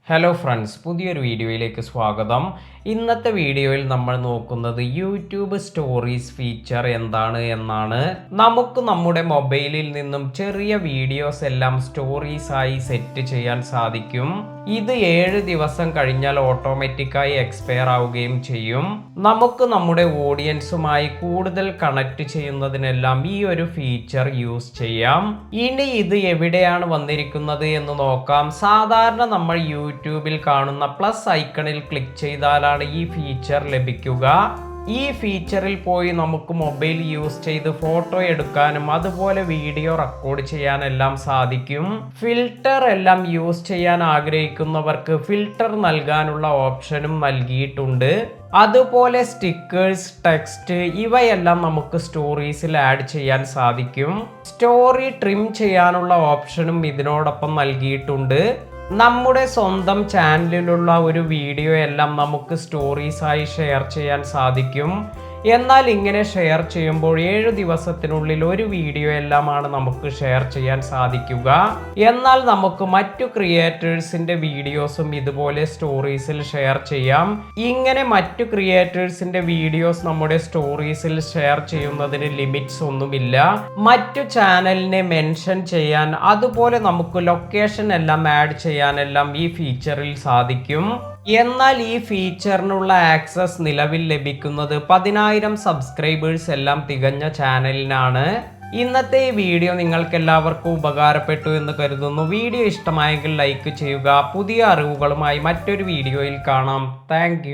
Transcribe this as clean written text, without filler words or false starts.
Hello friends, പുതിയൊരു വീഡിയോയിലേക്ക് സ്വാഗതം. ഇന്നത്തെ വീഡിയോയിൽ നമ്മൾ നോക്കുന്നത് യൂട്യൂബ് സ്റ്റോറീസ് ഫീച്ചർ എന്താണ് എന്നാണ്. നമുക്ക് നമ്മുടെ മൊബൈലിൽ നിന്നും ചെറിയ വീഡിയോസ് എല്ലാം സ്റ്റോറീസ് ആയി സെറ്റ് ചെയ്യാൻ സാധിക്കും. ഇത് 7 ദിവസം കഴിഞ്ഞാൽ ഓട്ടോമാറ്റിക്കായി എക്സ്പയർ ആവുകയും ചെയ്യും. നമുക്ക് നമ്മുടെ ഓഡിയൻസുമായി കൂടുതൽ കണക്ട് ചെയ്യുന്നതിനെല്ലാം ഈ ഒരു ഫീച്ചർ യൂസ് ചെയ്യാം. ഇനി ഇത് എവിടെയാണ് വന്നിരിക്കുന്നത് എന്ന് നോക്കാം. സാധാരണ നമ്മൾ യൂട്യൂബിൽ കാണുന്ന പ്ലസ് ഐക്കണിൽ ക്ലിക്ക് ചെയ്താലാണ് ഈ ഫീച്ചർ ലഭിക്കുക. ഈ ഫീച്ചറിൽ പോയി നമുക്ക് മൊബൈൽ യൂസ് ചെയ്ത് ഫോട്ടോ എടുക്കാനും അതുപോലെ വീഡിയോ റെക്കോർഡ് ചെയ്യാനെല്ലാം സാധിക്കും. ഫിൽട്ടർ എല്ലാം യൂസ് ചെയ്യാൻ ആഗ്രഹിക്കുന്നവർക്ക് ഫിൽട്ടർ നൽകാനുള്ള ഓപ്ഷനും നൽകിയിട്ടുണ്ട്. അതുപോലെ സ്റ്റിക്കേഴ്സ്, ടെക്സ്റ്റ് ഇവയെല്ലാം നമുക്ക് സ്റ്റോറീസിൽ ആഡ് ചെയ്യാൻ സാധിക്കും. സ്റ്റോറി ട്രിം ചെയ്യാനുള്ള ഓപ്ഷനും ഇതിനോടൊപ്പം നൽകിയിട്ടുണ്ട്. നമ്മുടെ സ്വന്തം ചാനലിലുള്ള ഒരു വീഡിയോ എല്ലാം നമുക്ക് സ്റ്റോറീസ് ആയി ഷെയർ ചെയ്യാൻ സാധിക്കും. എന്നാൽ ഇങ്ങനെ ഷെയർ ചെയ്യുമ്പോൾ 7 ദിവസത്തിനുള്ളിൽ ഒരു വീഡിയോ എല്ലാമാണ് നമുക്ക് ഷെയർ ചെയ്യാൻ സാധിക്കുക. എന്നാൽ നമുക്ക് മറ്റു ക്രിയേറ്റേഴ്സിന്റെ വീഡിയോസും ഇതുപോലെ സ്റ്റോറീസിൽ ഷെയർ ചെയ്യാം. ഇങ്ങനെ മറ്റു ക്രിയേറ്റേഴ്സിന്റെ വീഡിയോസ് നമ്മുടെ സ്റ്റോറീസിൽ ഷെയർ ചെയ്യുന്നതിന് ലിമിറ്റ്സ് ഒന്നുമില്ല. മറ്റു ചാനലിനെ മെൻഷൻ ചെയ്യാൻ അതുപോലെ നമുക്ക് ലൊക്കേഷൻ എല്ലാം ആഡ് ചെയ്യാനെല്ലാം ഈ ഫീച്ചറിൽ സാധിക്കും. എന്നാൽ ഈ ഫീച്ചറിനുള്ള ആക്സസ് നിലവിൽ ലഭിക്കുന്നത് 10,000 സബ്സ്ക്രൈബേഴ്സ് എല്ലാം തികഞ്ഞ ചാനലിനാണ്. ഇന്നത്തെ ഈ വീഡിയോ നിങ്ങൾക്ക് എല്ലാവർക്കും ഉപകാരപ്പെട്ടു എന്ന് കരുതുന്നു. വീഡിയോ ഇഷ്ടമായെങ്കിൽ ലൈക്ക് ചെയ്യുക. പുതിയ അറിവുകളുമായി മറ്റൊരു വീഡിയോയിൽ കാണാം. താങ്ക്